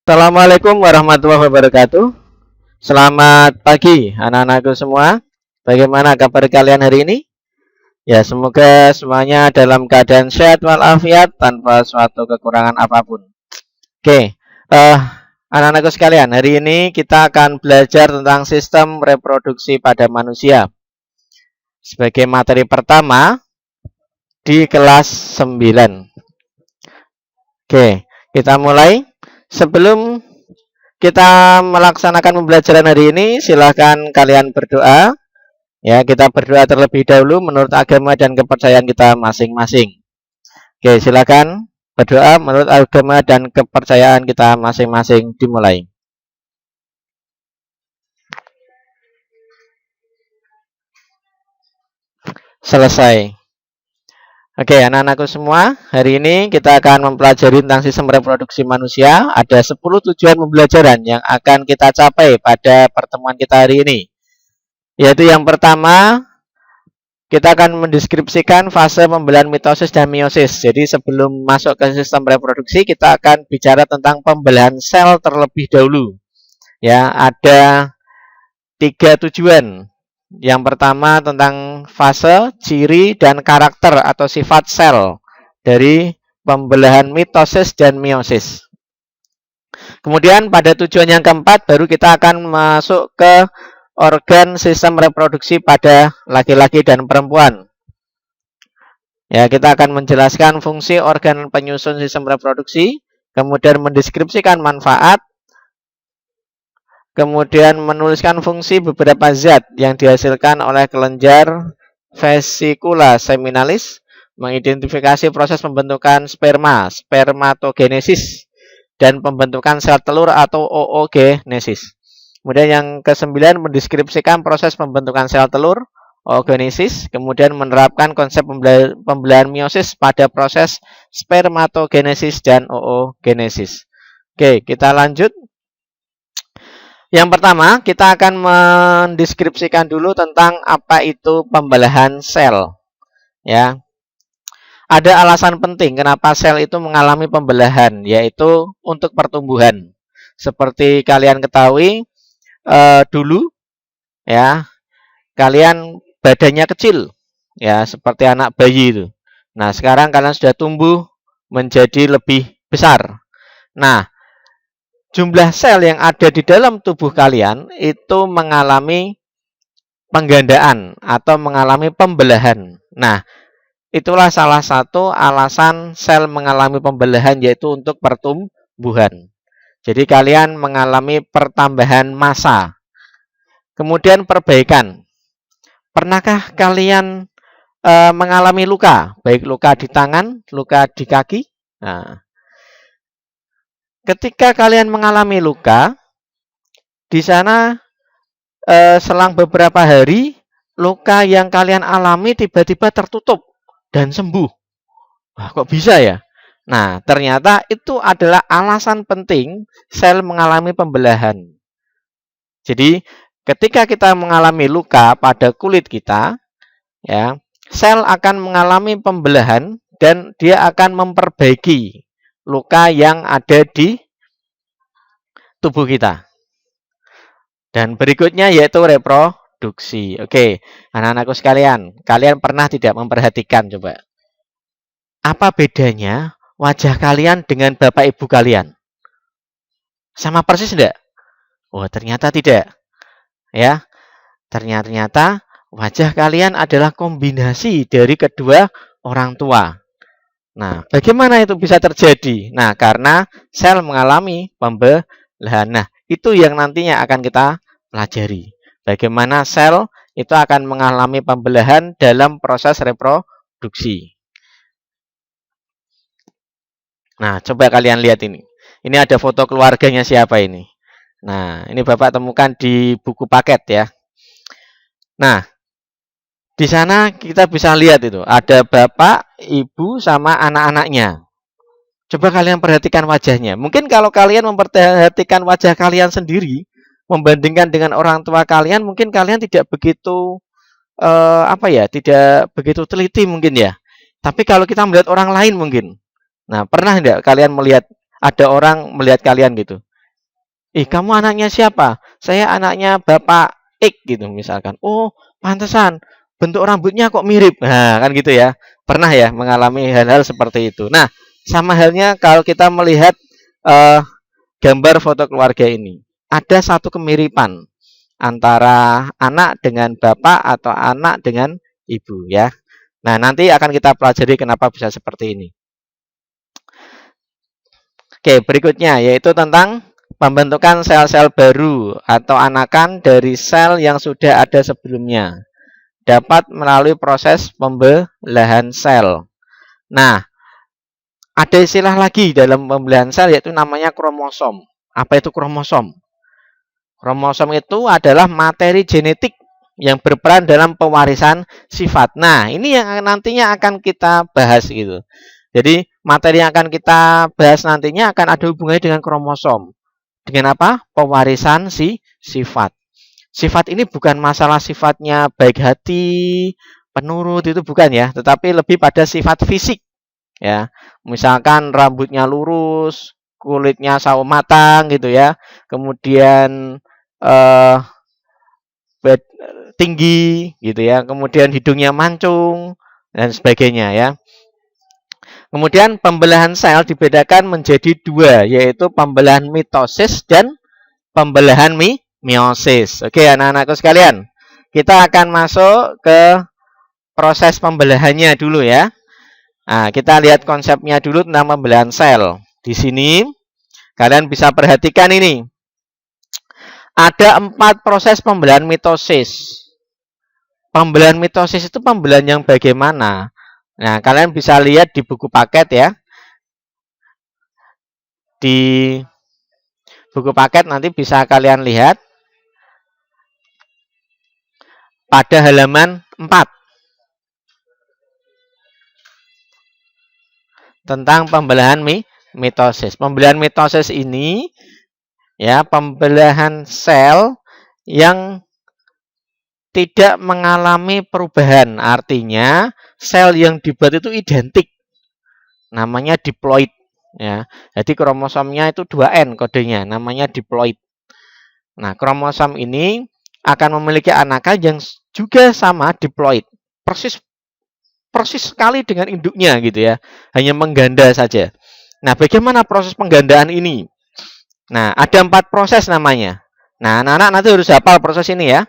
Assalamualaikum warahmatullahi wabarakatuh. Selamat pagi anak-anakku semua. Bagaimana kabar kalian hari ini? Ya, semoga semuanya dalam keadaan sehat walafiat tanpa suatu kekurangan apapun. Oke, anak-anakku sekalian, hari ini kita akan belajar tentang sistem reproduksi pada manusia. Sebagai materi pertama di kelas 9. Oke, kita mulai. Sebelum kita melaksanakan pembelajaran hari ini, silahkan kalian berdoa. Ya, kita berdoa terlebih dahulu menurut agama dan kepercayaan kita masing-masing. Oke, silakan berdoa menurut agama dan kepercayaan kita masing-masing. Dimulai. Selesai. Oke, anak-anakku semua, hari ini kita akan mempelajari tentang sistem reproduksi manusia. Ada 10 tujuan pembelajaran yang akan kita capai pada pertemuan kita hari ini. Yaitu yang pertama, kita akan mendeskripsikan fase pembelahan mitosis dan meiosis. Jadi sebelum masuk ke sistem reproduksi, kita akan bicara tentang pembelahan sel terlebih dahulu. Ya, ada 3 tujuan. Yang pertama tentang fase, ciri, dan karakter atau sifat sel dari pembelahan mitosis dan meiosis. Kemudian pada tujuan yang keempat baru kita akan masuk ke organ sistem reproduksi pada laki-laki dan perempuan. Ya, kita akan menjelaskan fungsi organ penyusun sistem reproduksi, kemudian mendeskripsikan manfaat, kemudian menuliskan fungsi beberapa zat yang dihasilkan oleh kelenjar vesicula seminalis, mengidentifikasi proses pembentukan sperma, spermatogenesis, dan pembentukan sel telur atau oogenesis. Kemudian yang ke-9 mendeskripsikan proses pembentukan sel telur, oogenesis, kemudian menerapkan konsep pembelahan meiosis pada proses spermatogenesis dan oogenesis. Oke, kita lanjut. Yang pertama, kita akan mendeskripsikan dulu tentang apa itu pembelahan sel. Ya. Ada alasan penting kenapa sel itu mengalami pembelahan, yaitu untuk pertumbuhan. Seperti kalian ketahui, dulu ya, kalian badannya kecil, ya, seperti anak bayi itu. Nah, sekarang kalian sudah tumbuh menjadi lebih besar. Nah, jumlah sel yang ada di dalam tubuh kalian itu mengalami penggandaan atau mengalami pembelahan. Nah, itulah salah satu alasan sel mengalami pembelahan, yaitu untuk pertumbuhan. Jadi kalian mengalami pertambahan massa. Kemudian perbaikan. Pernahkah kalian mengalami luka? Baik luka di tangan, luka di kaki? Nah, ketika kalian mengalami luka, di sana selang beberapa hari, luka yang kalian alami tiba-tiba tertutup dan sembuh. Wah, kok bisa ya? Nah, ternyata itu adalah alasan penting sel mengalami pembelahan. Jadi, ketika kita mengalami luka pada kulit kita, ya, sel akan mengalami pembelahan dan dia akan memperbaiki luka yang ada di tubuh kita. Dan berikutnya yaitu reproduksi. Oke, anak-anakku sekalian, kalian pernah tidak memperhatikan coba? Apa bedanya wajah kalian dengan bapak ibu kalian? Sama persis enggak? Oh, ternyata tidak. Ya, ternyata wajah kalian adalah kombinasi dari kedua orang tua. Nah, bagaimana itu bisa terjadi? Nah, karena sel mengalami pembelahan. Nah, itu yang nantinya akan kita pelajari. Bagaimana sel itu akan mengalami pembelahan dalam proses reproduksi. Nah, coba kalian lihat ini. Ini ada foto keluarganya siapa ini? Nah, ini Bapak temukan di buku paket ya. Nah, di sana kita bisa lihat itu. Ada bapak, ibu, sama anak-anaknya. Coba kalian perhatikan wajahnya. Mungkin kalau kalian memperhatikan wajah kalian sendiri, membandingkan dengan orang tua kalian, mungkin kalian tidak begitu tidak begitu teliti mungkin ya. Tapi kalau kita melihat orang lain mungkin. Nah, pernah tidak kalian melihat ada orang melihat kalian gitu? kamu anaknya siapa? Saya anaknya Bapak X gitu misalkan. Oh, pantesan bentuk rambutnya kok mirip. Nah, kan gitu ya. Pernah ya mengalami hal-hal seperti itu. Nah, sama halnya kalau kita melihat eh, gambar foto keluarga ini. Ada satu kemiripan antara anak dengan bapak atau anak dengan ibu ya. Nah, nanti akan kita pelajari kenapa bisa seperti ini. Oke, berikutnya yaitu tentang pembentukan sel-sel baru atau anakan dari sel yang sudah ada sebelumnya. Dapat melalui proses pembelahan sel. Nah, ada istilah lagi dalam pembelahan sel yaitu namanya kromosom. Apa itu kromosom? Kromosom itu adalah materi genetik yang berperan dalam pewarisan sifat. Nah, ini yang nantinya akan kita bahas gitu. Jadi, materi yang akan kita bahas nantinya akan ada hubungannya dengan kromosom. Dengan apa? Pewarisan sifat. Sifat ini bukan masalah sifatnya baik hati, penurut, itu bukan ya, tetapi lebih pada sifat fisik ya. Misalkan rambutnya lurus, kulitnya sawo matang gitu ya. Kemudian eh tinggi gitu ya. Kemudian hidungnya mancung dan sebagainya ya. Kemudian pembelahan sel dibedakan menjadi dua, yaitu pembelahan mitosis dan pembelahan meiosis. Oke, anak-anakku sekalian, kita akan masuk ke proses pembelahannya dulu ya. Nah, kita lihat konsepnya dulu tentang pembelahan sel. Di sini kalian bisa perhatikan ini. Ada 4 proses pembelahan mitosis. Pembelahan mitosis itu pembelahan yang bagaimana? Nah, kalian bisa lihat di buku paket ya. Di buku paket nanti bisa kalian lihat pada halaman 4 tentang pembelahan mitosis. Pembelahan mitosis ini ya, pembelahan sel yang tidak mengalami perubahan. Artinya sel yang dibuat itu identik. Namanya diploid ya. Jadi kromosomnya itu 2N kodenya, namanya diploid. Nah, kromosom ini akan memiliki anakan yang juga sama diploid. Persis sekali dengan induknya gitu ya. Hanya mengganda saja. Nah, bagaimana proses penggandaan ini? Nah, ada 4 proses namanya. Nah, anak-anak nanti harus hafal proses ini ya.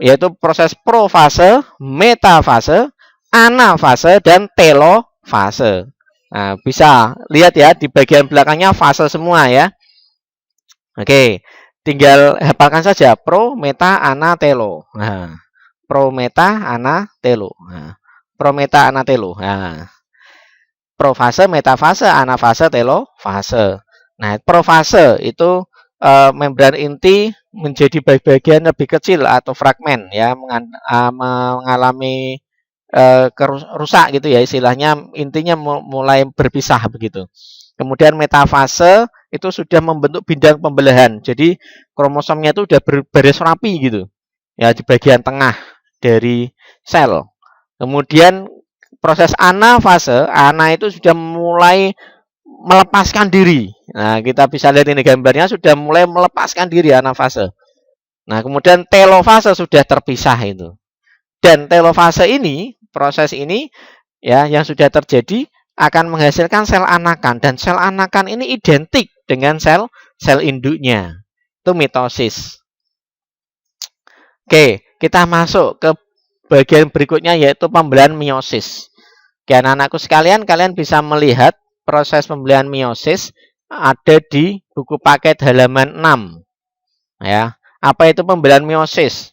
Yaitu proses profase, metafase, anafase, dan telofase. Nah, bisa lihat ya di bagian belakangnya fase semua ya. Oke, tinggal hafalkan saja pro, meta, ana, telo. Nah, pro, meta, ana, telo. Nah, pro, meta, ana, telo. Nah, profase, metafase, anafase, telofase. Nah, profase itu membran inti menjadi bagian lebih kecil atau fragmen ya, mengalami rusak gitu ya, istilahnya intinya mulai berpisah begitu. Kemudian metafase itu sudah membentuk bidang pembelahan. Jadi kromosomnya itu sudah berbaris rapi gitu. Ya, di bagian tengah dari sel. Kemudian proses anafase, ana itu sudah mulai melepaskan diri. Nah, kita bisa lihat ini gambarnya sudah mulai melepaskan diri anafase. Nah, kemudian telofase sudah terpisah itu. Dan telofase ini, proses ini ya yang sudah terjadi akan menghasilkan sel anakan, dan sel anakan ini identik dengan sel induknya. Itu mitosis. Oke, kita masuk ke bagian berikutnya yaitu pembelahan meiosis. Oke, anak-anakku sekalian, kalian bisa melihat proses pembelahan meiosis ada di buku paket halaman 6. Ya, apa itu pembelahan meiosis?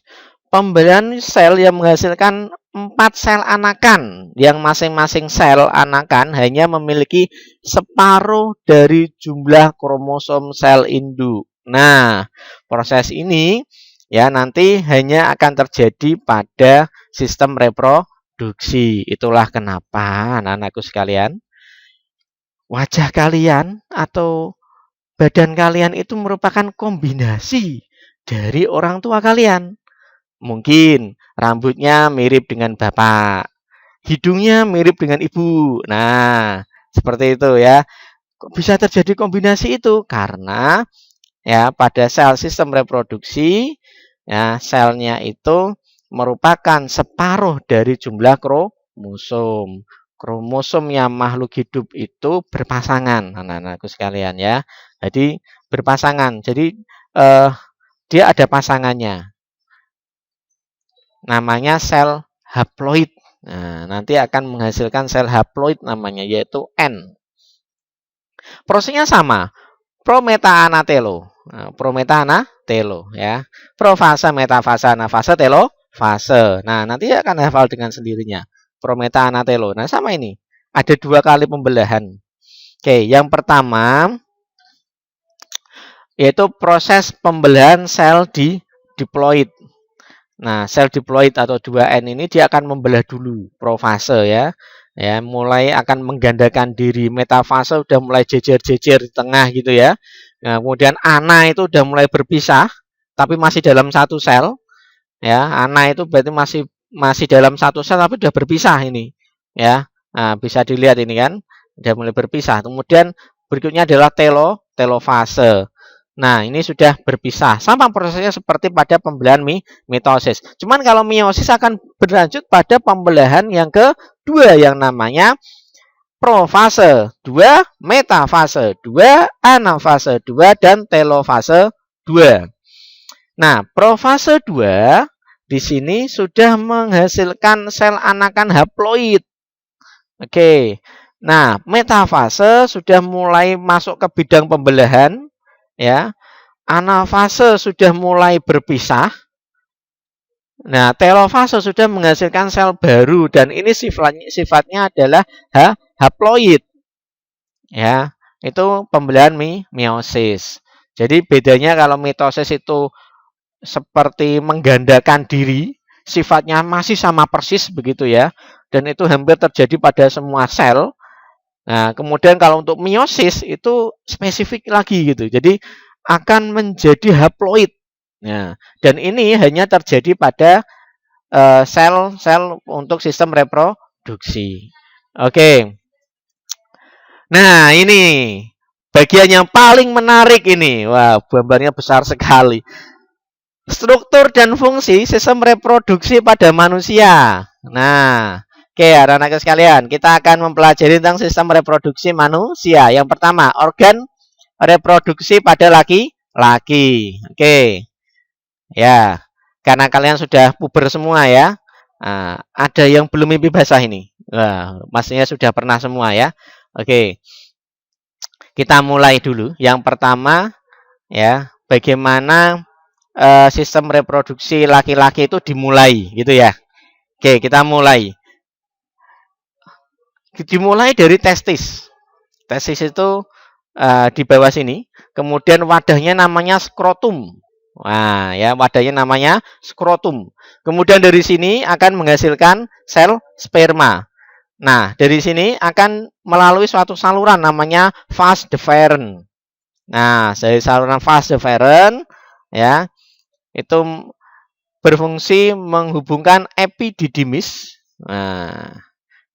Pembelahan sel yang menghasilkan 4 sel anakan, yang masing-masing sel anakan hanya memiliki separuh dari jumlah kromosom sel induk. Nah, proses ini ya nanti hanya akan terjadi pada sistem reproduksi. Itulah kenapa anak-anakku sekalian, wajah kalian atau badan kalian itu merupakan kombinasi dari orang tua kalian. Mungkin rambutnya mirip dengan bapak, hidungnya mirip dengan ibu. Nah, seperti itu ya. Kok bisa terjadi kombinasi itu? Karena ya pada sel sistem reproduksi, ya selnya itu merupakan separuh dari jumlah kromosom. Kromosomnya makhluk hidup itu berpasangan, anak-anakku sekalian ya. Jadi berpasangan. Jadi dia ada pasangannya. Namanya sel haploid. Nah, nanti akan menghasilkan sel haploid namanya, yaitu N. Prosesnya sama, prometaanatelo. Nah, prometaanatelo ya. Profase, metafase, anafase, telofase. Nah, nanti akan hafal dengan sendirinya. Prometaanatelo. Nah, sama ini. Ada 2 kali pembelahan. Oke, yang pertama yaitu proses pembelahan sel di diploid. Nah, sel diploid atau 2N ini dia akan membelah dulu, profase ya. Ya, mulai akan menggandakan diri. Metafase udah mulai jejer-jejer di tengah gitu ya. Nah, kemudian ana itu udah mulai berpisah, tapi masih dalam satu sel. Ya, ana itu berarti masih dalam satu sel tapi udah berpisah ini. Ya, nah, bisa dilihat ini kan, udah mulai berpisah. Kemudian berikutnya adalah telofase. Nah, ini sudah berpisah. Sama prosesnya seperti pada pembelahan mitosis. Cuman kalau meiosis akan berlanjut pada pembelahan yang kedua yang namanya profase 2, metafase 2, anafase 2, dan telofase 2. Nah, profase 2 di sini sudah menghasilkan sel anakan haploid. Oke. Nah, metafase sudah mulai masuk ke bidang pembelahan ya. Anafase sudah mulai berpisah. Nah, telofase sudah menghasilkan sel baru dan ini sifatnya adalah haploid. Ya, itu pembelahan meiosis. Jadi bedanya kalau mitosis itu seperti menggandakan diri, sifatnya masih sama persis begitu ya. Dan itu hampir terjadi pada semua sel. Nah, kemudian kalau untuk meiosis itu spesifik lagi gitu. Jadi akan menjadi haploid. Nah, dan ini hanya terjadi pada sel-sel untuk sistem reproduksi. Oke. Nah, ini bagian yang paling menarik ini. Wah, gambarnya besar sekali. Struktur dan fungsi sistem reproduksi pada manusia. Nah, oke, anak-anak sekalian, kita akan mempelajari tentang sistem reproduksi manusia. Yang pertama, organ reproduksi pada laki-laki. Oke. Ya, karena kalian sudah puber semua ya. Nah, ada yang belum mimpi basah ini. Wah, maksudnya sudah pernah semua ya. Oke. Kita mulai dulu. Yang pertama ya, bagaimana sistem reproduksi laki-laki itu dimulai gitu ya. Oke, kita mulai. Dimulai dari testis. Testis itu di bawah sini. Kemudian wadahnya namanya skrotum. Nah, ya wadahnya namanya skrotum. Kemudian dari sini akan menghasilkan sel sperma. Nah, dari sini akan melalui suatu saluran namanya vas deferens. Nah, dari saluran vas deferens ya, itu berfungsi menghubungkan epididymis. Nah,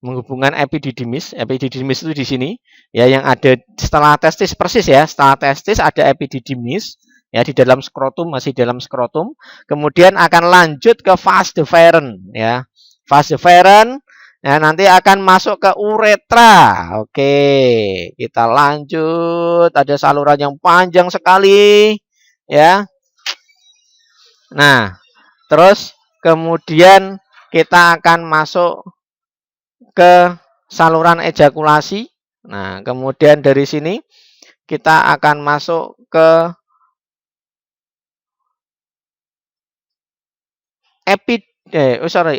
menghubungkan epididymis. Epididymis itu di sini ya, yang ada setelah testis persis ya. Setelah testis ada epididymis ya, di dalam skrotum, masih dalam skrotum. Kemudian akan lanjut ke vas deferens ya. Vas deferens ya, nanti akan masuk ke uretra. Oke, kita lanjut. Ada saluran yang panjang sekali ya. Nah, terus kemudian kita akan masuk ke saluran ejakulasi. Nah, kemudian dari sini kita akan masuk ke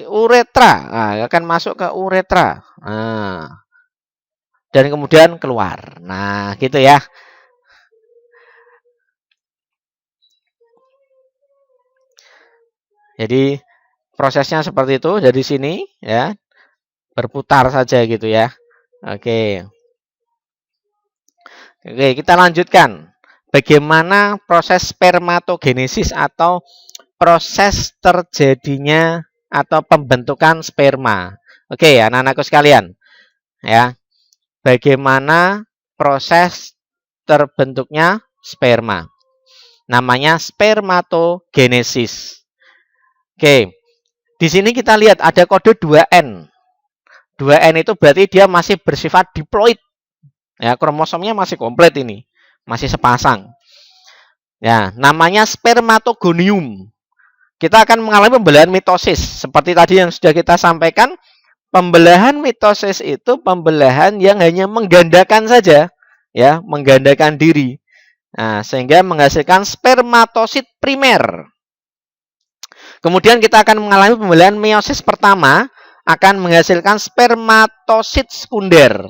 uretra. Nah, akan masuk ke uretra. Nah, dan kemudian keluar. Nah, gitu ya. Jadi prosesnya seperti itu dari sini ya. Berputar saja gitu ya. Oke. Oke, kita lanjutkan. Bagaimana proses spermatogenesis atau proses terjadinya atau pembentukan sperma. Oke, anak-anakku sekalian. Ya. Bagaimana proses terbentuknya sperma. Namanya spermatogenesis. Oke. Di sini kita lihat ada kode 2N. 2N itu berarti dia masih bersifat diploid. Ya, kromosomnya masih komplit ini. Masih sepasang. Ya, namanya spermatogonium. Kita akan mengalami pembelahan mitosis. Seperti tadi yang sudah kita sampaikan, pembelahan mitosis itu pembelahan yang hanya menggandakan saja, ya, menggandakan diri. Nah, sehingga menghasilkan spermatosit primer. Kemudian kita akan mengalami pembelahan meiosis pertama, akan menghasilkan spermatosit sekunder.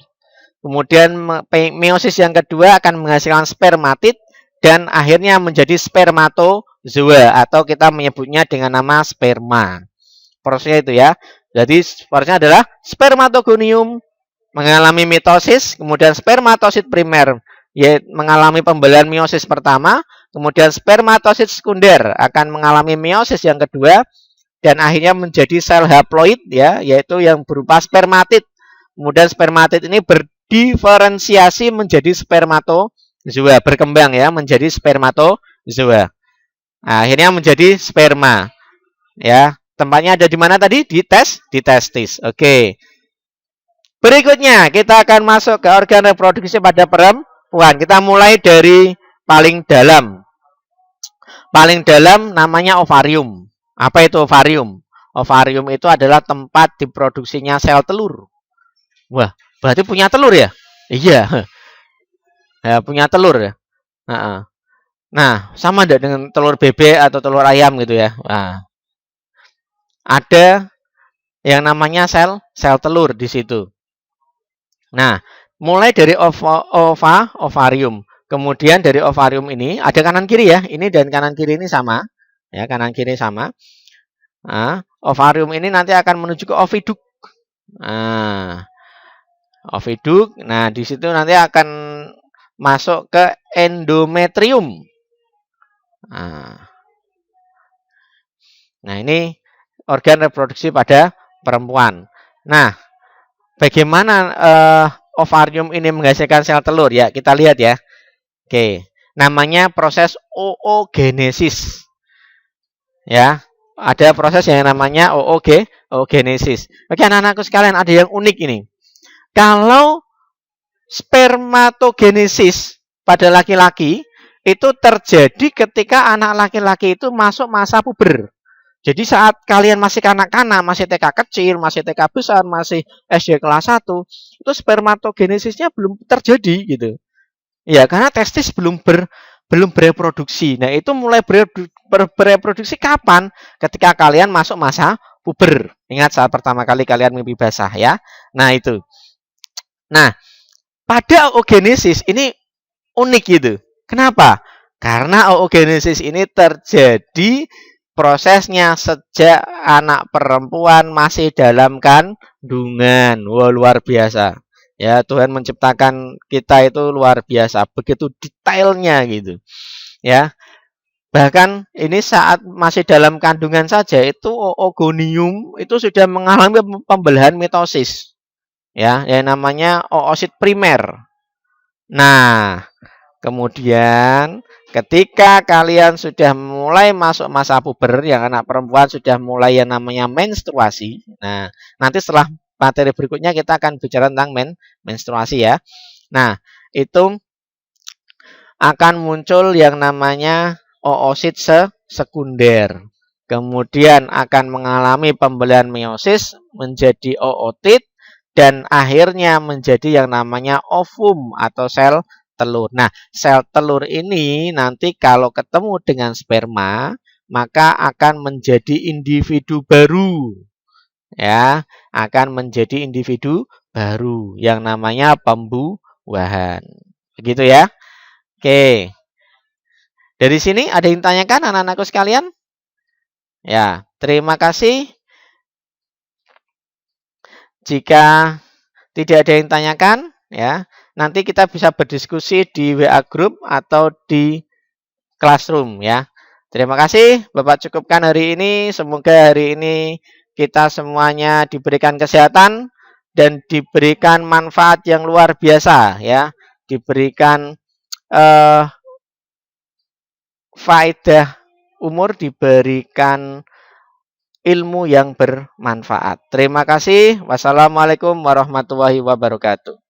Kemudian meiosis yang kedua akan menghasilkan spermatid dan akhirnya menjadi spermatozoa atau kita menyebutnya dengan nama sperma. Prosesnya itu ya. Jadi prosesnya adalah spermatogonium mengalami mitosis, kemudian spermatosit primer yaitu mengalami pembelahan meiosis pertama, kemudian spermatosit sekunder akan mengalami meiosis yang kedua dan akhirnya menjadi sel haploid ya, yaitu yang berupa spermatid. Kemudian spermatid ini berdiferensiasi menjadi spermatozoa, berkembang ya menjadi spermatozoa. Nah, akhirnya menjadi sperma. Ya, tempatnya ada di mana tadi? Di testis. Oke. Berikutnya kita akan masuk ke organ reproduksi pada perempuan. Kita mulai dari paling dalam. Paling dalam namanya ovarium. Apa itu ovarium? Ovarium itu adalah tempat diproduksinya sel telur. Wah, berarti punya telur ya? Iya. Ya, punya telur ya. Nah, sama enggak dengan telur bebek atau telur ayam gitu ya? Nah, ada yang namanya sel telur di situ. Nah, mulai dari ovarium. Kemudian dari ovarium ini ada kanan kiri ya. Ini dan kanan kiri ini sama. Ya, kanan kiri sama. Nah, ovarium ini nanti akan menuju ke oviduk. Nah, oviduk. Nah, di situ nanti akan masuk ke endometrium. Nah, ini organ reproduksi pada perempuan. Nah, bagaimana ovarium ini menghasilkan sel telur? Ya, kita lihat ya. Oke, namanya proses oogenesis. Ya, ada proses yang namanya oogenesis. Oke, anak-anakku sekalian, ada yang unik ini. Kalau spermatogenesis pada laki-laki itu terjadi ketika anak laki-laki itu masuk masa puber. Jadi saat kalian masih kanak-kanak, masih TK kecil, masih TK besar, masih SD kelas 1, itu spermatogenesisnya belum terjadi gitu. Ya, karena testis belum bereproduksi. Nah, itu mulai bereproduksi kapan? Ketika kalian masuk masa puber. Ingat saat pertama kali kalian mimpi basah ya. Nah, itu. Nah, pada oogenesis ini unik gitu. Kenapa? Karena oogenesis ini terjadi prosesnya sejak anak perempuan masih dalam kandungan. Wah, luar biasa. Ya, Tuhan menciptakan kita itu luar biasa, begitu detailnya gitu. Ya. Bahkan ini saat masih dalam kandungan saja itu oogonium itu sudah mengalami pembelahan mitosis. Ya, yang namanya oosit primer. Nah, kemudian ketika kalian sudah mulai masuk masa puber, yang anak perempuan sudah mulai yang namanya menstruasi. Nah, nanti setelah materi berikutnya kita akan bicara tentang menstruasi ya. Nah, itu akan muncul yang namanya oosit sekunder. Kemudian akan mengalami pembelahan meiosis menjadi ootit dan akhirnya menjadi yang namanya ovum atau sel telur. Nah, sel telur ini nanti kalau ketemu dengan sperma, maka akan menjadi individu baru. Ya, akan menjadi individu baru yang namanya pembuahan. Begitu ya. Oke. Dari sini ada yang tanyakan anak-anakku sekalian? Ya, terima kasih. Jika tidak ada yang tanyakan, ya, nanti kita bisa berdiskusi di WA group atau di classroom ya. Terima kasih, Bapak cukupkan hari ini. Semoga hari ini kita semuanya diberikan kesehatan dan diberikan manfaat yang luar biasa ya. Diberikan faedah umur, diberikan ilmu yang bermanfaat. Terima kasih. Wassalamualaikum warahmatullahi wabarakatuh.